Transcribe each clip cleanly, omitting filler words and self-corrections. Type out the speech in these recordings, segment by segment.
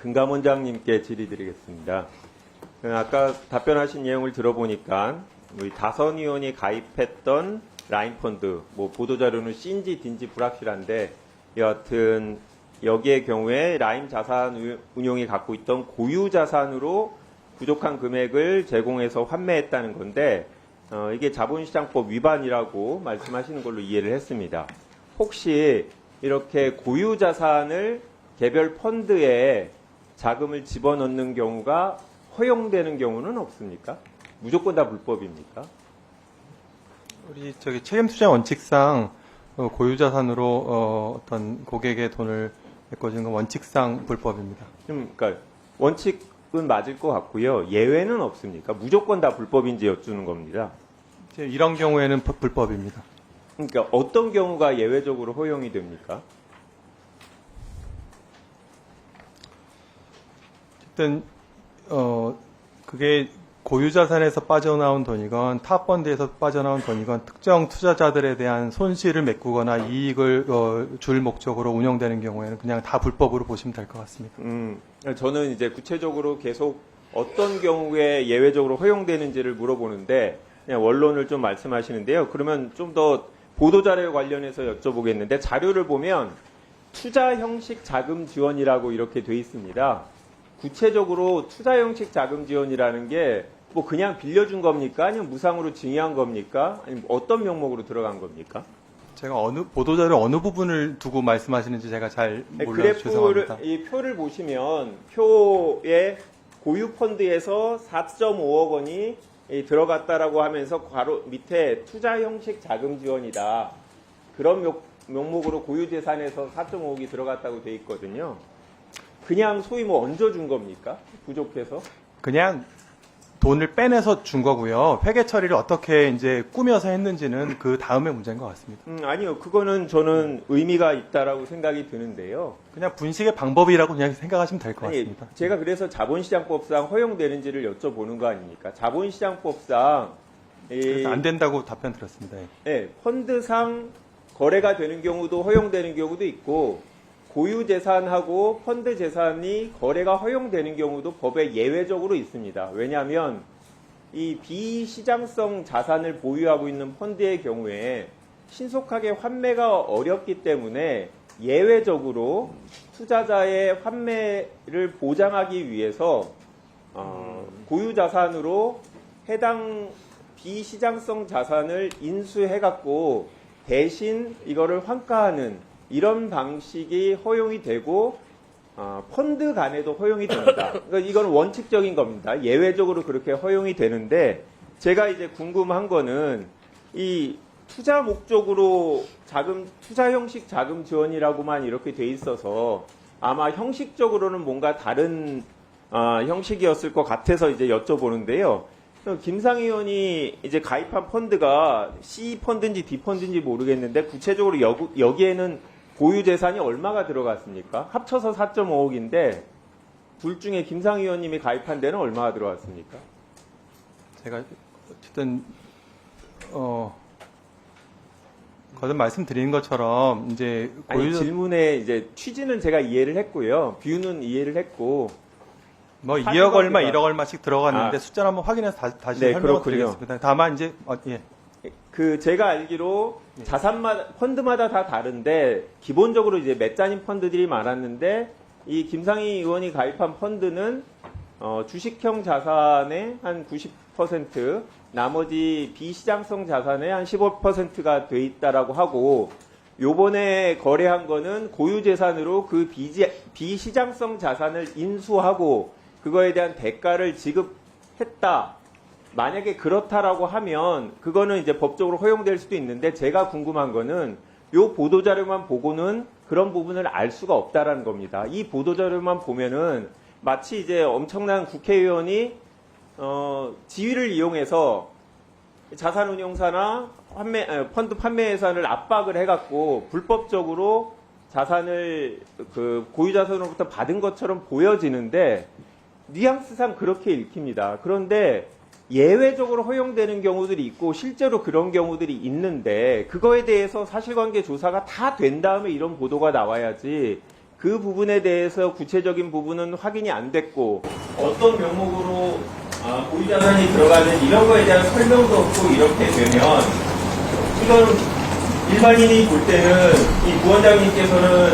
금감원장님께 질의드리겠습니다. 아까 답변하신 내용을 들어보니까 우리 다선 의원이 가입했던 라인펀드, 보도자료는 C인지 D인지 불확실한데 여하튼 여기의 경우에 라임 자산 운용이 갖고 있던 고유 자산으로 부족한 금액을 제공해서 환매했다는 건데 이게 자본시장법 위반이라고 말씀하시는 걸로 이해를 했습니다. 혹시 이렇게 고유 자산을 개별 펀드에 자금을 집어넣는 경우가 허용되는 경우는 없습니까? 무조건 다 불법입니까? 우리 책임투자 원칙상 고유자산으로 어떤 고객의 돈을 메꿔주는 건 원칙상 불법입니다. 그러니까 원칙은 맞을 것 같고요. 예외는 없습니까? 무조건 다 불법인지 여쭈는 겁니다. 이런 경우에는 불법입니다. 그러니까 어떤 경우가 예외적으로 허용이 됩니까? 어쨌든 그게 고유자산에서 빠져나온 돈이건 타 펀드에서 빠져나온 돈이건 특정 투자자들에 대한 손실을 메꾸거나 이익을 줄 목적으로 운영되는 경우에는 그냥 다 불법으로 보시면 될 것 같습니다. 저는 이제 구체적으로 계속 어떤 경우에 예외적으로 허용되는지를 물어보는데 그냥 원론을 좀 말씀하시는데요. 그러면 좀 더 보도자료 관련해서 여쭤보겠는데 자료를 보면 투자 형식 자금 지원이라고 이렇게 돼 있습니다. 구체적으로 투자 형식 자금 지원이라는 게 그냥 빌려준 겁니까? 아니면 무상으로 증여한 겁니까? 아니면 어떤 명목으로 들어간 겁니까? 제가 보도자료 어느 부분을 두고 말씀하시는지 제가 잘 몰라서 죄송합니다. 이 표를 보시면 표에 고유 펀드에서 4.5억 원이 들어갔다라고 하면서 괄호 밑에 투자 형식 자금 지원이다. 그런 명목으로 고유 재산에서 4.5억이 들어갔다고 돼 있거든요. 그냥 소위 얹어준 겁니까? 부족해서? 그냥 돈을 빼내서 준 거고요. 회계 처리를 어떻게 이제 꾸며서 했는지는 그 다음에 문제인 것 같습니다. 아니요. 그거는 저는 의미가 있다라고 생각이 드는데요. 그냥 분식의 방법이라고 그냥 생각하시면 될 것 같습니다. 제가 그래서 자본시장법상 허용되는지를 여쭤보는 거 아닙니까? 자본시장법상 그래서 안 된다고 답변 드렸습니다. 네, 펀드상 거래가 되는 경우도 허용되는 경우도 있고 고유 재산하고 펀드 재산이 거래가 허용되는 경우도 법에 예외적으로 있습니다. 왜냐하면 이 비시장성 자산을 보유하고 있는 펀드의 경우에 신속하게 환매가 어렵기 때문에 예외적으로 투자자의 환매를 보장하기 위해서 고유 자산으로 해당 비시장성 자산을 인수해갖고 대신 이거를 환가하는 이런 방식이 허용이 되고 펀드 간에도 허용이 됩니다. 그러니까 이건 원칙적인 겁니다. 예외적으로 그렇게 허용이 되는데 제가 이제 궁금한 거는 이 투자 목적으로 투자 형식 자금 지원이라고만 이렇게 돼 있어서 아마 형식적으로는 뭔가 다른 형식이었을 것 같아서 이제 여쭤보는데요. 김상 의원이 이제 가입한 펀드가 C 펀드인지 D 펀드인지 모르겠는데 구체적으로 여기에는 고유 재산이 얼마가 들어갔습니까? 합쳐서 4.5억인데 둘 중에 김상 의원님이 가입한 데는 얼마가 들어갔습니까? 제가 어쨌든 거듭 말씀드린 것처럼 이제 질문의 이제 취지는 제가 이해를 했고요. 비유는 이해를 했고 2억 얼마, 1억 얼마씩 들어갔는데 숫자를 한번 확인해서 다시 설명을 드리겠습니다. 다만 이제 예. 제가 알기로 펀드마다 다 다른데 기본적으로 이제 맷자님 펀드들이 많았는데 이 김상희 의원이 가입한 펀드는 주식형 자산의 한 90%, 나머지 비시장성 자산의 한 15%가 돼 있다라고 하고 요번에 거래한 거는 고유 재산으로 그 비시장성 자산을 인수하고 그거에 대한 대가를 지급했다. 만약에 그렇다라고 하면 그거는 이제 법적으로 허용될 수도 있는데 제가 궁금한 거는 요 보도자료만 보고는 그런 부분을 알 수가 없다라는 겁니다. 이 보도자료만 보면은 마치 이제 엄청난 국회의원이 지위를 이용해서 자산운용사나 펀드 판매 예산을 압박을 해갖고 불법적으로 자산을 고유자산으로부터 받은 것처럼 보여지는데 뉘앙스상 그렇게 읽힙니다. 그런데 예외적으로 허용되는 경우들이 있고 실제로 그런 경우들이 있는데 그거에 대해서 사실관계 조사가 다 된 다음에 이런 보도가 나와야지 그 부분에 대해서 구체적인 부분은 확인이 안 됐고 어떤 명목으로 고유자산이 들어가는 이런 거에 대한 설명도 없고 이렇게 되면 이건 일반인이 볼 때는 이 부원장님께서는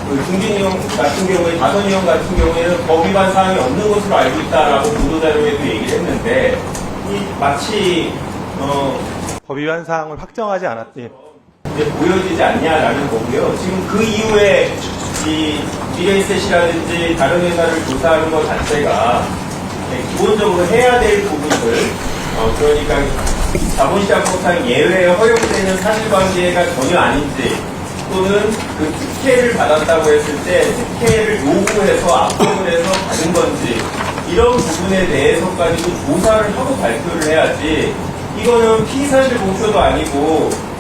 그 중진이용 같은 경우에 다선이용 같은 경우에는 법 위반 사항이 없는 것으로 알고 있다라고 보도자료에도 얘기를 했는데 마치 법 위반 사항을 확정하지 않았지. 이제 보여지지 않냐라는 거고요. 지금 그 이후에 이 미래에셋이라든지 다른 회사를 조사하는 것 자체가 기본적으로 해야 될 부분들, 그러니까 자본시장법상 예외에 허용되는 사실관계가 전혀 아닌지 또는 그 특혜를 받았다고 했을 때 특혜를 요구해서 압박을 해서 받은 건지 이런 부분에 대해서까지도 조사를 하고 발표를 해야지 이거는 피의사실 공표도 아니고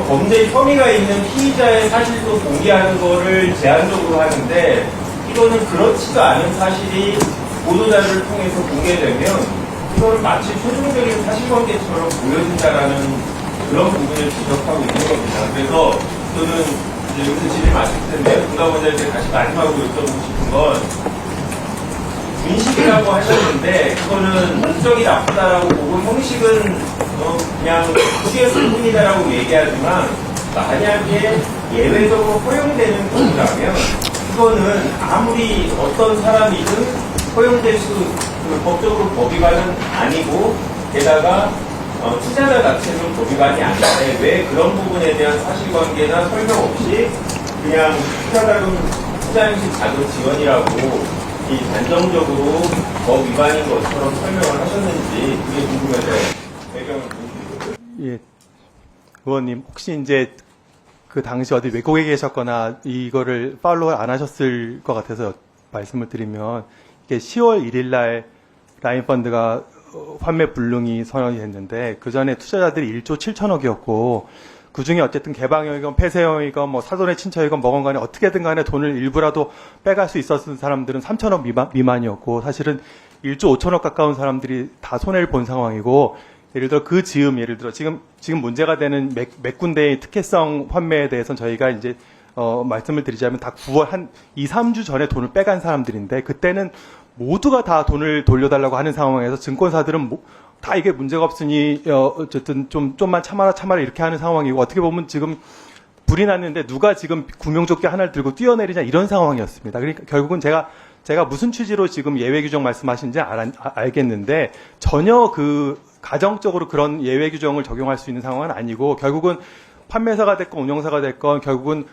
범죄 혐의가 있는 피의자의 사실도 공개하는 거를 제한적으로 하는데 이거는 그렇지도 않은 사실이 보도자료를 통해서 공개되면 이거는 마치 최종적인 사실관계처럼 보여진다라는 그런 부분을 지적하고 있는 겁니다. 그래서 저는 이제 여기서 질의 마칠 텐데 분과원장님께 다시 마지막으로 여쭤보고 싶은 건 인식이라고 하셨는데 그거는 목적이 나쁘다라고 보고 형식은 그냥 후계였을 뿐이다라고 얘기하지만 만약에 예외적으로 허용되는 경우라면 그거는 아무리 어떤 사람이든 허용될 법적으로 법 위반은 아니고 게다가 투자자 자체는 법 위반이 아닌데 왜 그런 부분에 대한 사실관계나 설명 없이 그냥 투자자금 자금 지원이라고 이 단정적으로 법 위반인 것처럼 설명을 하셨는지 그게 궁금해서 배경을 보여드리고요. 예, 의원님 혹시 이제 그 당시 어디 외국에 계셨거나 이거를 팔로우 안 하셨을 것 같아서 말씀을 드리면 이게 10월 1일 날 라인펀드가 환매 불능이 선언이 됐는데 그 전에 투자자들이 1조 7천억이었고 그 중에 어쨌든 개방형이건 폐쇄형이건 뭐 사돈의 친처이건 뭐건 간에 어떻게든 간에 돈을 일부라도 빼갈 수 있었던 사람들은 3천억 미만이었고 사실은 1조 5천억 가까운 사람들이 다 손해를 본 상황이고 예를 들어 그 예를 들어 지금 문제가 되는 몇 군데의 특혜성 환매에 대해서는 저희가 이제 말씀을 드리자면 다 9월 한 2, 3주 전에 돈을 빼간 사람들인데 그때는 모두가 다 돈을 돌려달라고 하는 상황에서 증권사들은 다 이게 문제가 없으니 어쨌든 좀만 참아라 이렇게 하는 상황이고 어떻게 보면 지금 불이 났는데 누가 지금 구명조끼 하나를 들고 뛰어내리냐 이런 상황이었습니다. 그러니까 결국은 제가 무슨 취지로 지금 예외 규정 말씀하신지 알겠는데 전혀 그 가정적으로 그런 예외 규정을 적용할 수 있는 상황은 아니고 결국은 판매사가 됐건 운영사가 됐건 결국은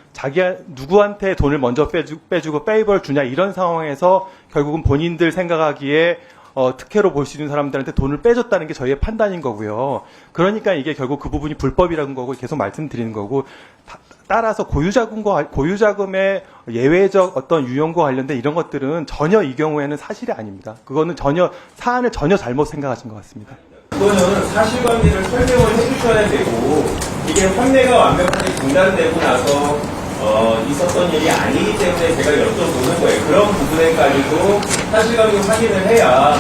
누구한테 돈을 먼저 빼주고 페이버를 주냐 이런 상황에서 결국은 본인들 생각하기에 특혜로 볼 수 있는 사람들한테 돈을 빼줬다는 게 저희의 판단인 거고요. 그러니까 이게 결국 그 부분이 불법이라는 거고 계속 말씀드리는 거고 따라서 고유자금의 예외적 어떤 유형과 관련된 이런 것들은 전혀 이 경우에는 사실이 아닙니다. 그거는 사안을 전혀 잘못 생각하신 것 같습니다. 그거는 사실관계를 설명을 해주셔야 되고 이게 환매가 완벽하게 중단되고 나서 있었던 일이 아니기 때문에 제가 여쭤보는 거예요. 그런 부분에까지도 사실관계 확인을 해야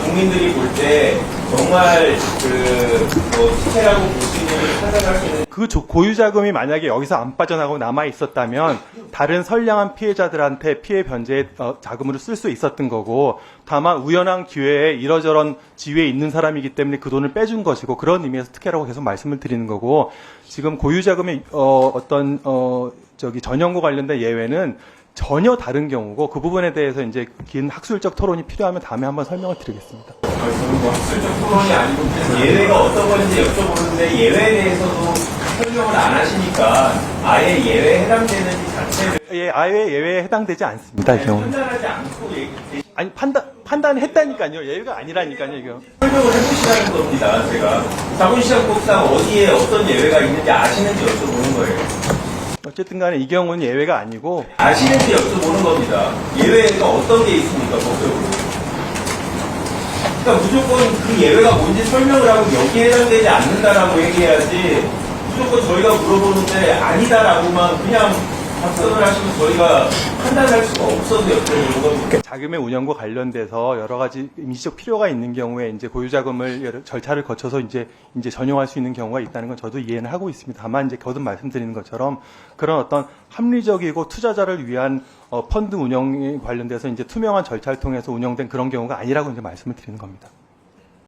국민들이 볼 때 정말 특혜라고 볼 수 있는 걸 찾아갈 수 있는 그 고유자금이 만약에 여기서 안 빠져나가고 남아 있었다면 다른 선량한 피해자들한테 피해 변제의 자금으로 쓸 수 있었던 거고 다만 우연한 기회에 이러저런 지위에 있는 사람이기 때문에 그 돈을 빼준 것이고 그런 의미에서 특혜라고 계속 말씀을 드리는 거고 지금 고유자금의 전형과 관련된 예외는 전혀 다른 경우고 그 부분에 대해서 이제 긴 학술적 토론이 필요하면 다음에 한번 설명을 드리겠습니다. 저는 뭐 학술적 토론이 아니고 예외가 어떤 건지 여쭤보는데 예외에 대해서도 설명을 안 하시니까 아예 예외에 해당되는지 자체를 예, 아예 예외에 해당되지 않습니다. 이 경우는. 판단하지 않고 아니 판단을 했다니까요. 예외가 아니라니까요. 이거. 설명을 해보시라는 겁니다. 제가 자본시장법상 어디에 어떤 예외가 있는지 아시는지 여쭤보는 거예요. 어쨌든 간에 이 경우는 예외가 아니고 아시는지 여쭤보는 겁니다. 예외가 어떤 게 있습니까, 법적으로? 그러니까 무조건 그 예외가 뭔지 설명을 하고 여기에 해당되지 않는다라고 얘기해야지 무조건 저희가 물어보는데 아니다라고만 그냥 답변을 하시면 저희가 판단할 수가 없어서 여쭤보는 겁니다. 자금의 운영과 관련돼서 여러 가지 임시적 필요가 있는 경우에 이제 보유자금을 절차를 거쳐서 이제 전용할 수 있는 경우가 있다는 건 저도 이해는 하고 있습니다. 다만 이제 거듭 말씀드리는 것처럼 그런 어떤 합리적이고 투자자를 위한 펀드 운영에 관련돼서 이제 투명한 절차를 통해서 운영된 그런 경우가 아니라고 이제 말씀을 드리는 겁니다.